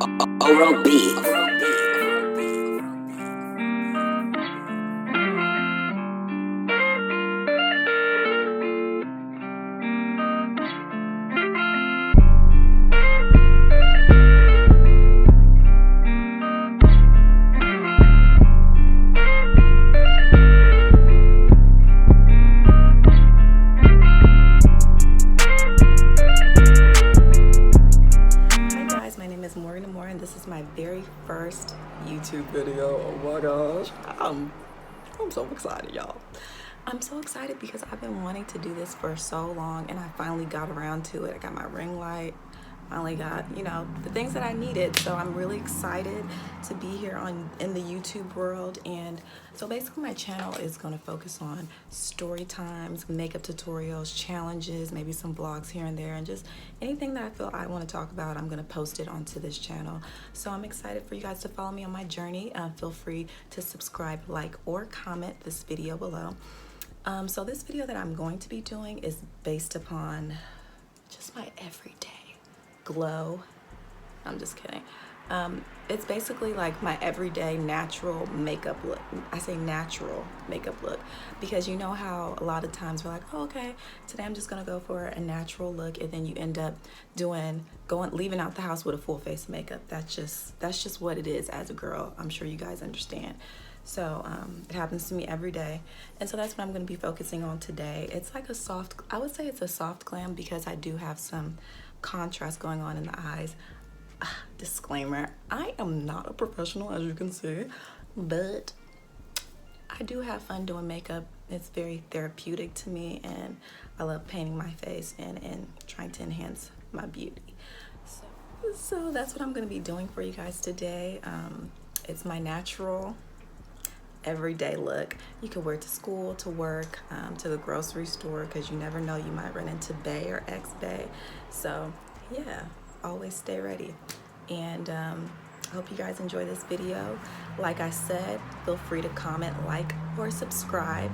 Oral B. This is my very first YouTube video. Oh my gosh. I'm so excited, y'all. I'm so excited because I've been wanting to do this for so long and I finally got around to it. I got my ring light, finally got, the things that I needed. So I'm really excited to be here in the YouTube world. And so basically my channel is going to focus on story times, makeup tutorials, challenges, maybe some vlogs here and there, and just anything that I feel I want to talk about, I'm going to post it onto this channel. So I'm excited for you guys to follow me on my journey. Feel free to subscribe, like, or comment this video below. So this video that I'm going to be doing is based upon just my everyday glow. I'm just kidding. It's basically like my everyday natural makeup look. I say natural makeup look because you know how a lot of times we're like, oh, okay, today I'm just gonna go for a natural look, and then you end up leaving out the house with a full face of makeup. That's just what it is as a girl. I'm sure you guys understand. So it happens to me every day, and so that's what I'm going to be focusing on today. It's like I would say it's a soft glam because I do have some contrast going on in the eyes. Disclaimer, I am not a professional, as you can see, but I do have fun doing makeup. It's very therapeutic to me, and I love painting my face and trying to enhance my beauty. So that's what I'm going to be doing for you guys today. It's my natural everyday look. You can wear it to school, to work, to the grocery store, because you never know, you might run into bae or ex-bae. So yeah, always stay ready. And I hope you guys enjoy this video. Like I said, feel free to comment, like, or subscribe,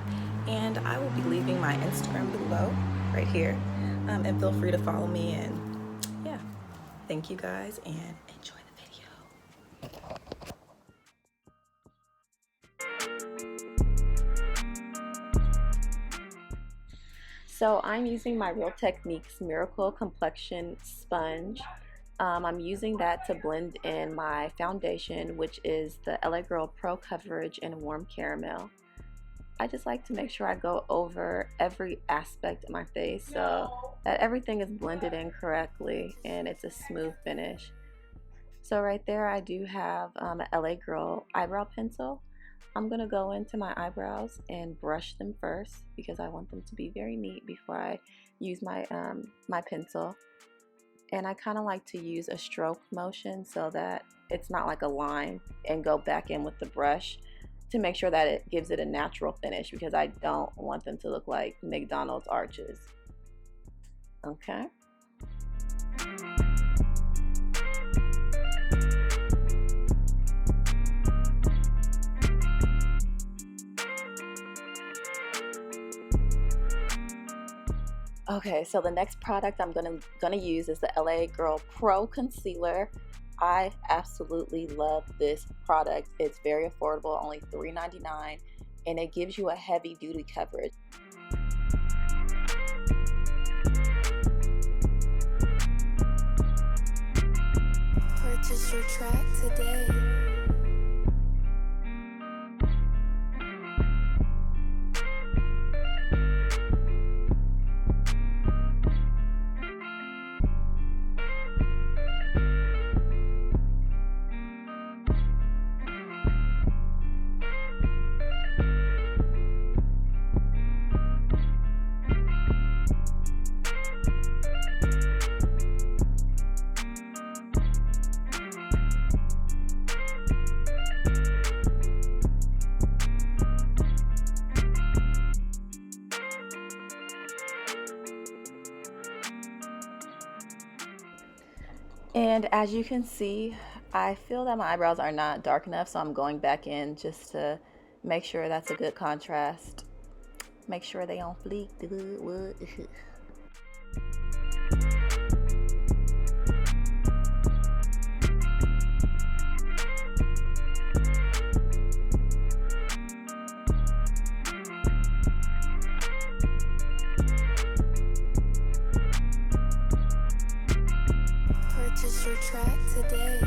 and I will be leaving my Instagram below right here, and feel free to follow me. And yeah, thank you guys and enjoy the video. So I'm using my Real Techniques Miracle Complexion Sponge. I'm using that to blend in my foundation, which is the LA Girl Pro Coverage in Warm Caramel. I just like to make sure I go over every aspect of my face so that everything is blended in correctly and it's a smooth finish. So right there I do have an LA Girl eyebrow pencil. I'm going to go into my eyebrows and brush them first because I want them to be very neat before I use my my pencil. And I kind of like to use a stroke motion so that it's not like a line, and go back in with the brush to make sure that it gives it a natural finish, because I don't want them to look like McDonald's arches. Okay. Okay, so the next product I'm gonna use is the LA Girl Pro Concealer. I absolutely love this product. It's very affordable, only $3.99, and it gives you a heavy duty coverage. Purchase your track today. And as you can see, I feel that my eyebrows are not dark enough, so I'm going back in just to make sure that's a good contrast. Make sure they on fleek. track today.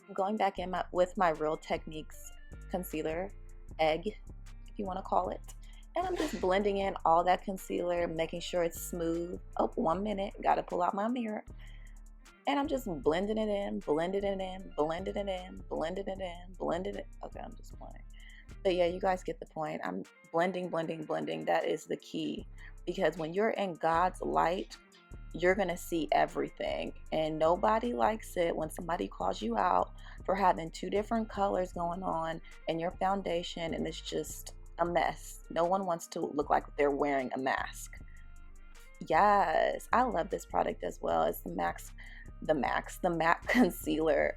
I'm going back in with my Real Techniques concealer, egg, if you want to call it. And I'm just blending in all that concealer, making sure it's smooth. Oh, 1 minute, gotta pull out my mirror. And I'm just blending it in, blending it in, blending it in, blending it in, blending it. Okay, I'm just playing. But yeah, you guys get the point. I'm blending, blending, blending. That is the key. Because when you're in God's light, you're gonna see everything. And nobody likes it when somebody calls you out for having 2 different colors going on in your foundation and it's just a mess. No one wants to look like they're wearing a mask. Yes, I love this product as well. It's the MAC concealer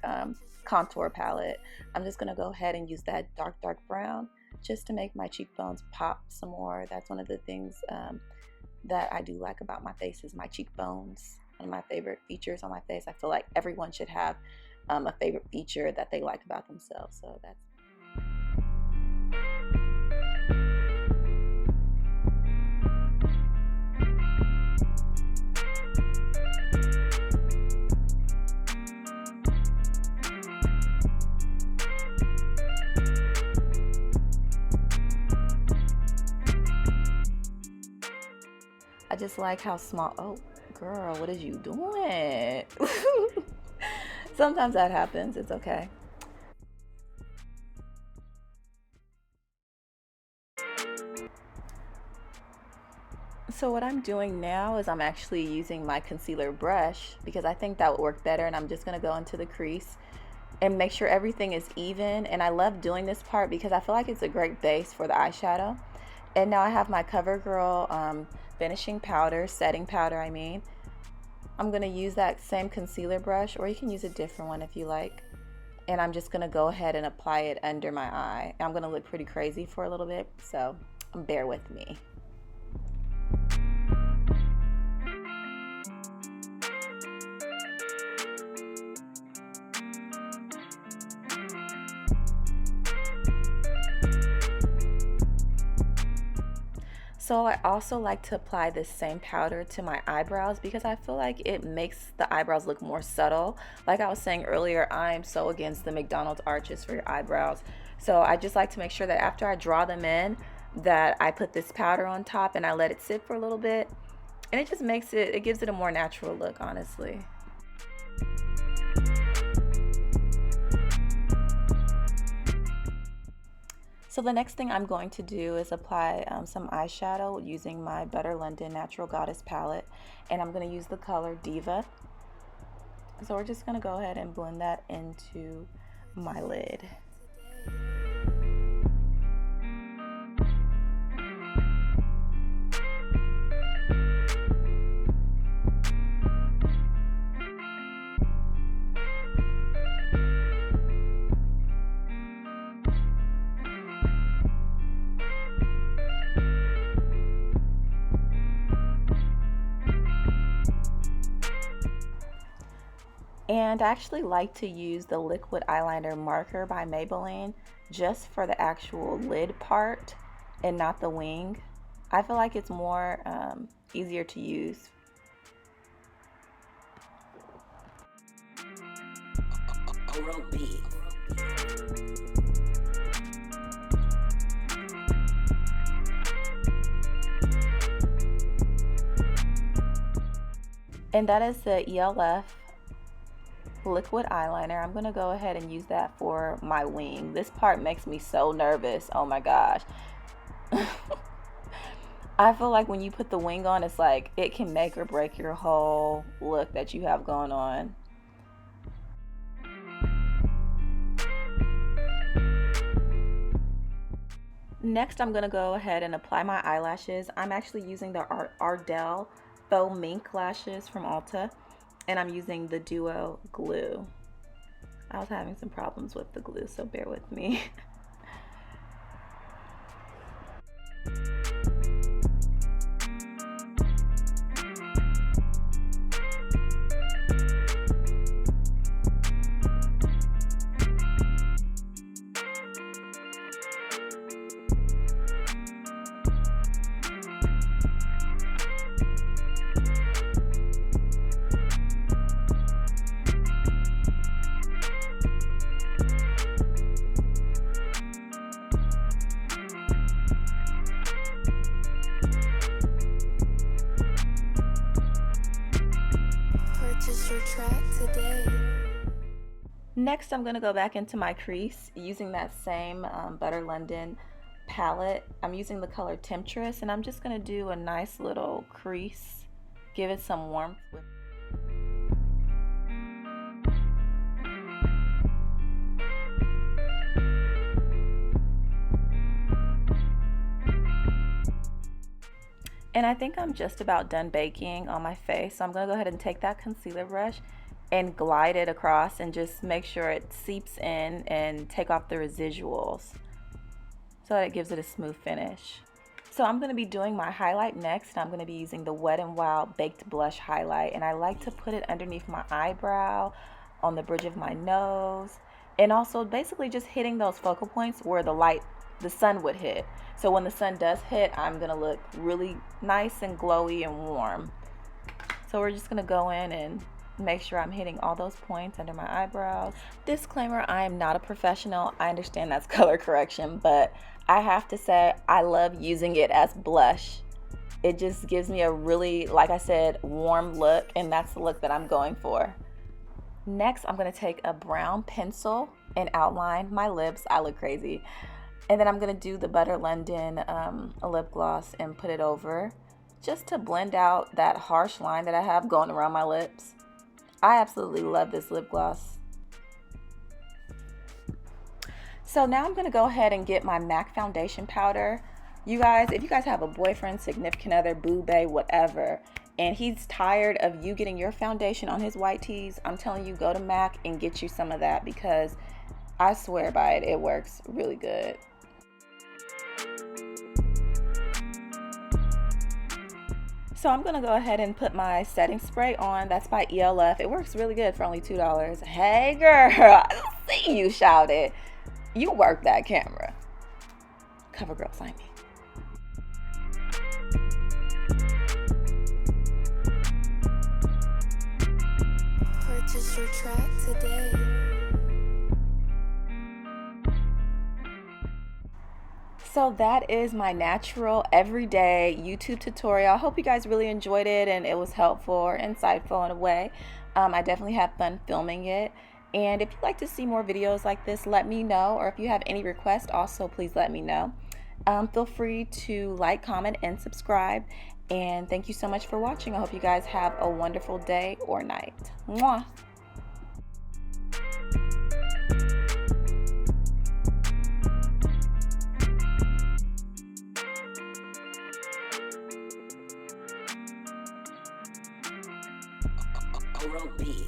contour palette. I'm just gonna go ahead and use that dark brown just to make my cheekbones pop some more. That's one of the things that I do like about my face is my cheekbones. One of my favorite features on my face. I feel like everyone should have a favorite feature that they like about themselves. So that's I just like how small. Oh, girl, what is you doing? Sometimes that happens. It's okay. So what I'm doing now is I'm actually using my concealer brush because I think that would work better, and I'm just going to go into the crease and make sure everything is even. And I love doing this part because I feel like it's a great base for the eyeshadow. And now I have my CoverGirl finishing powder, setting powder I mean. I'm going to use that same concealer brush, or you can use a different one if you like. And I'm just going to go ahead and apply it under my eye. I'm going to look pretty crazy for a little bit, so bear with me. So I also like to apply this same powder to my eyebrows because I feel like it makes the eyebrows look more subtle. Like I was saying earlier, I'm so against the McDonald's arches for your eyebrows. So I just like to make sure that after I draw them in, that I put this powder on top and I let it sit for a little bit. And it just makes it, it gives it a more natural look, honestly. So the next thing I'm going to do is apply some eyeshadow using my Better London Natural Goddess palette, and I'm going to use the color Diva. So we're just going to go ahead and blend that into my lid. And I actually like to use the liquid eyeliner marker by Maybelline just for the actual lid part and not the wing. I feel like it's more easier to use. And that is the E.l.f. liquid eyeliner. I'm gonna go ahead and use that for my wing. This part makes me so nervous. Oh my gosh. I feel like when you put the wing on, it's like it can make or break your whole look that you have going on. Next, I'm gonna go ahead and apply my eyelashes. I'm actually using the Ardell faux mink lashes from Ulta, and I'm using the Duo glue. I was having some problems with the glue, so bear with me. Next, I'm going to go back into my crease using that same Butter London palette. I'm using the color Temptress, and I'm just going to do a nice little crease, give it some warmth. And I think I'm just about done baking on my face, so I'm going to go ahead and take that concealer brush and glide it across and just make sure it seeps in and take off the residuals so that it gives it a smooth finish. So I'm going to be doing my highlight next. I'm going to be using the Wet n Wild Baked Blush Highlight, and I like to put it underneath my eyebrow, on the bridge of my nose, and also basically just hitting those focal points where the sun would hit. So when the sun does hit, I'm going to look really nice and glowy and warm. So we're just going to go in and make sure I'm hitting all those points under my eyebrows. Disclaimer, I am not a professional. I understand that's color correction, but I have to say I love using it as blush. It just gives me a really, like I said, warm look, and that's the look that I'm going for. Next, I'm going to take a brown pencil and outline my lips. I look crazy. And then I'm going to do the Butter London lip gloss and put it over just to blend out that harsh line that I have going around my lips. I absolutely love this lip gloss. So now I'm going to go ahead and get my MAC foundation powder. You guys, if you guys have a boyfriend, significant other, boo bae, whatever, and he's tired of you getting your foundation on his white tees, I'm telling you, go to MAC and get you some of that, because I swear by it, it works really good. So I'm going to go ahead and put my setting spray on. That's by E.l.f. It works really good for only $2. Hey girl, I see you shouted. You work that camera. CoverGirl, sign me. Purchase your track today. So that is my natural everyday YouTube tutorial. I hope you guys really enjoyed it and it was helpful or insightful in a way. I definitely had fun filming it. And if you'd like to see more videos like this, let me know. Or if you have any requests, also please let me know. Feel free to like, comment, and subscribe. And thank you so much for watching. I hope you guys have a wonderful day or night. Mwah. Oral B.